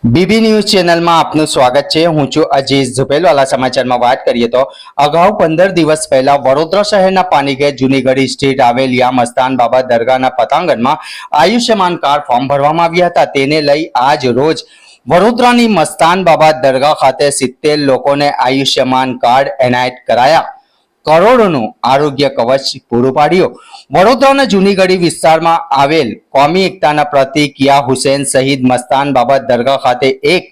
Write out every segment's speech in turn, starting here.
BB news ચેનલમાં આપનું સ્વાગત છે। હું છું અજીઝ ઝુપેલવાલા। સમાચારમાં વાત કરીએ તો અગાઉ 15 દિવસ પહેલા વડોદરા શહેરના પાનીગેટ જૂનીગઢી સ્ટ્રીટ આવેલ યા મસ્તાન બાબા દરગાહના પતાંગણમાં આયુષ્યમાન કાર્ડ ફોર્મ ભરવામાં આવ્યા હતા। તેને લઈ આજ રોજ વડોદરાની મસ્તાન બાબા દરગાહ ખાતે 70 લોકોને આયુષ્યમાન કાર્ડ એનાયત કરાયા। કરોડોનું આરોગ્ય કવચ પૂરું પાડ્યું। વડોદરાના જૂનીગઢી વિસ્તારમાં આવેલ કોમી એકતાના પ્રતીક યા હુસૈન શહીદ મસ્તાન બાબા દરગાહ ખાતે એક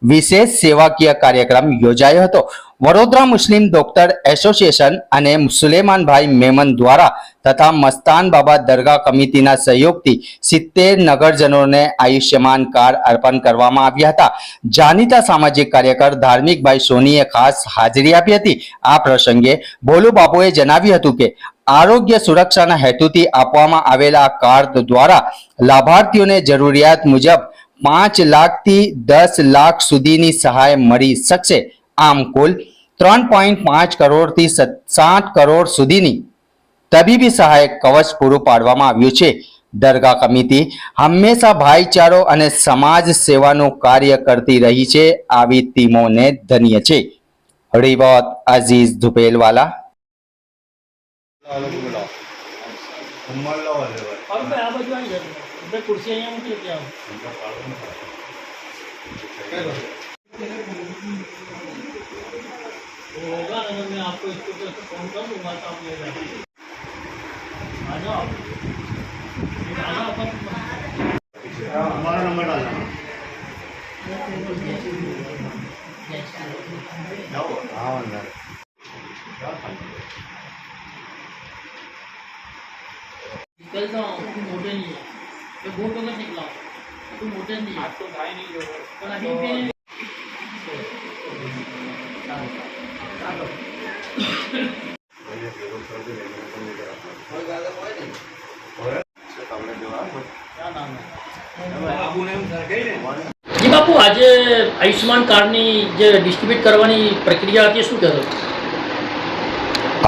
વિશેષ સેવાકીય કાર્યક્રમ યોજાયો હતો। વડોદરા મુસ્લિમ ડોક્ટર એસોસિએશન અને સુલેમાનભાઈ મેમન દ્વારા તથા મસ્તાન બાબા દરગાહ કમિટીના સહયોગથી 70 નગરજનોને આયુષ્યમાન કાર્ડ અર્પણ કરવામાં આવ્યા હતા। જાણીતા સામાજિક કાર્યકર ધાર્મિકભાઈ સોનીએ ખાસ હાજરી આપી હતી। આ પ્રસંગે ભોલુ બાપુએ જણાવ્યું હતું કે આરોગ્ય સુરક્ષાના હેતુથી આપવામાં આવેલા કાર્ડ દ્વારા લાભાર્થીઓને જરૂરિયાત મુજબ 5 લાખથી 10 લાખ સુધીની સહાય મળી શકશે। આમ કુલ 3.5 કરોડથી 7 કરોડ સુધીની તબીબી સહાય કવચ પૂરું પાડવામાં આવ્યું છે। દરગાહ કમિટી હંમેશા ભાઈચારો અને સમાજ સેવાનું કાર્ય કરતી રહી છે। આવી ટીમોને ધન્ય છે। રિપોર્ટ અઝીઝ ઝુપેલવાલા। होगा अगर मैं आपको इसको तो फोन कर दूंगा तो आप ले जाओ। आ जाओ हमारा नंबर डालना जाओ। हाँ अंदर निकलता हूँ तुम मोटे नहीं है ये बोट होकर निकला तुम मोटे नहीं आज तो भाई नहीं जो पर अभी पे जी बापू आज आयुष्मान कार्डनी જે ડિસ્ટ્રીબ્યુટ કરવાની પ્રક્રિયા હતી શું કહેશો?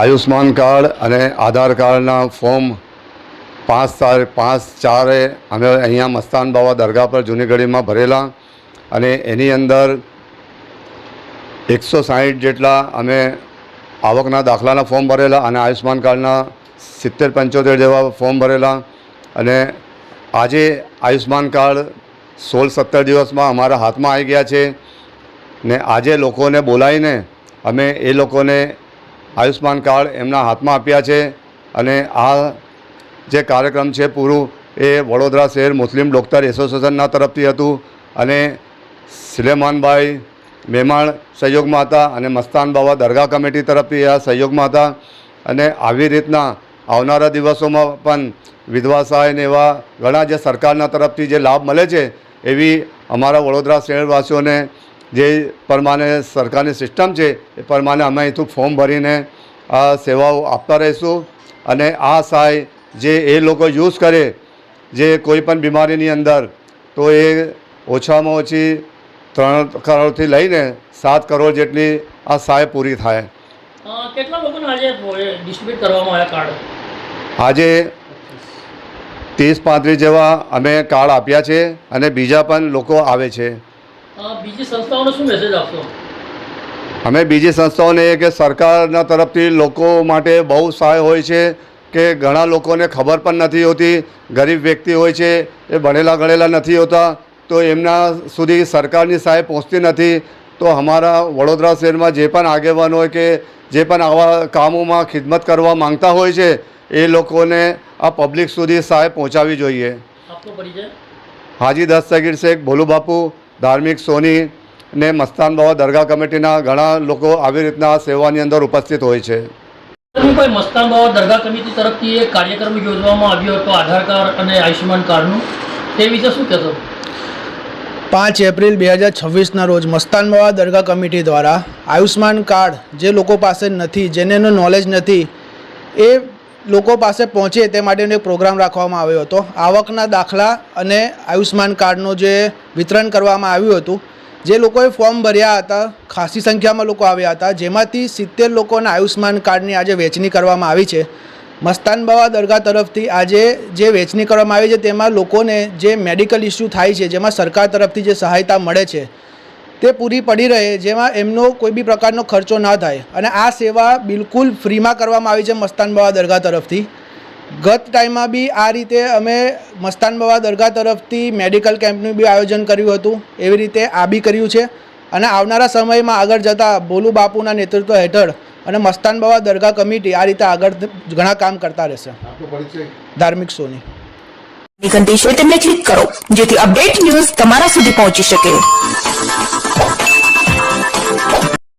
આયુષ્માન કાર્ડ અને આધાર કાર્ડના ફોર્મ 5/4 અમે અહીંયા મસ્તાન બાબા દરગાહ પર જૂનીગઢીમાં ભરેલા અને એની અંદર 160 જેટલા અમે આવકના દાખલાના ફોર્મ ભરેલા અને આયુષ્માન કાર્ડના 70-75 જેવા ફોર્મ ભરેલા અને આજે આયુષ્માન કાર્ડ 16-17 દિવસમાં અમારા હાથમાં આવી ગયા છે ને આજે લોકોને બોલાવીને અમે એ લોકોને આયુષ્માન કાર્ડ એમના હાથમાં આપ્યા છે અને આ જે કાર્યક્રમ છે પૂરું એ વડોદરા શહેર મુસ્લિમ ડૉક્ટર એસોસિએશનના તરફથી હતું અને સુલેમાનભાઈ મેમણ સહયોગમાં હતા અને મસ્તાન બાબા દરગાહ કમિટી તરફથી આ સહયોગમાં હતા અને આવી રીતના આવનારા દિવસોમાં પણ વિધવા સહાય ને એવા ઘણા જે સરકારના તરફથી જે લાભ મળે છે એવી અમારા વડોદરા શહેરવાસીઓને જે પ્રમાણે સરકારની સિસ્ટમ છે એ પ્રમાણે અમે અહીંથી ફોર્મ ભરીને આ સેવાઓ આપતા રહીશું અને આ સહાય જે એ લોકો યુઝ કરે જે કોઈ પણ બીમારીની અંદર તો એ ઓછામાં ઓછી 3 કરોડથી લઈને 7 કરોડ જેટલી આ સહાય પૂરી થાય। કેટલા લોકોને આજે ડિસ્ટ્રીબ્યુટ કરવામાં આવ્યા કાર્ડ? આજે 30-35 જેવા અમે કાર્ડ આપ્યા છે અને બીજા પણ લોકો આવે છે। બીજી સંસ્થાઓને શું મેસેજ આપશો? અમે બીજી સંસ્થાઓને કે સરકારના તરફથી લોકો માટે બહુ સહાય હોય છે કે ઘણા લોકોને ખબર પણ નથી હોતી। ગરીબ વ્યક્તિ હોય છે એ ભણેલા ગણેલા નથી હોતા તો એમના સુધી સરકારની સહાય પહોંચતી નથી। તો અમારા વડોદરા શહેરમાં જે પણ આગેવાન હોય કે જે પણ આવા કામોમાં ખિદમત કરવા માંગતા હોય છે એ લોકોને આ પબ્લિક સુધી સહાય પહોંચાડવી જોઈએ। આપનો પરિચય? હાજી દસ્તગીર શેખ, ભોલુ બાપુ, ધાર્મિક સોની ને મસ્તાન બાબા દરગાહ કમિટીના ઘણા લોકો આવી રીતના સેવાની અંદર ઉપસ્થિત હોય છે। કોઈ મસ્તાન બાબા દરગાહ કમિટી તરફથી એક કાર્યક્રમ યોજવામાં આવ્યો હતો આધાર કાર્ડ અને આયુષ્યમાન કાર્ડનું, તે વિશે શું કહેશો? 5 એપ્રિલ 2026ના રોજ મસ્તાન બાબા દરગાહ કમિટી દ્વારા આયુષ્માન કાર્ડ જે લોકો પાસે નથી, જેને એનું નોલેજ નથી, એ લોકો પાસે પહોંચે તે માટેનો એક પ્રોગ્રામ રાખવામાં આવ્યો હતો। આવકના દાખલા અને આયુષ્માન કાર્ડનું જે વિતરણ કરવામાં આવ્યું હતું, જે લોકોએ ફોર્મ ભર્યા હતા ખાસી સંખ્યામાં લોકો આવ્યા હતા, જેમાંથી 70 લોકોના આયુષ્માન કાર્ડની આજે વહેંચણી કરવામાં આવી છે। મસ્તાન બાવા દરગાહ તરફથી આજે જે વહેંચણી કરવામાં આવી છે તેમાં લોકોને જે મેડિકલ ઇસ્યુ થાય છે, જેમાં સરકાર તરફથી જે સહાયતા મળે છે તે પૂરી પડી રહે, જેમાં એમનો કોઈ બી પ્રકારનો ખર્ચો ના થાય અને આ સેવા બિલકુલ ફ્રીમાં કરવામાં આવી છે મસ્તાન બાવા દરગાહ તરફથી. ગત ટાઈમમાં બી આ રીતે અમે મસ્તાન બાવા દરગાહ તરફથી મેડિકલ કેમ્પનું બી આયોજન કર્યું હતું, એવી રીતે આ બી કર્યું છે અને આવનારા સમયમાં આગળ જતાં ભોલુ બાપુના નેતૃત્વ હેઠળ અને મસ્તાન બાવા દરગાહ કમિટી આ રીતે આગળ ઘણા કામ કરતા રહેશે. ધાર્મિક સોની. ઘંટી છે તેમને ક્લિક કરો જેથી અપડેટ ન્યૂઝ તમારા સુધી પહોંચી શકે.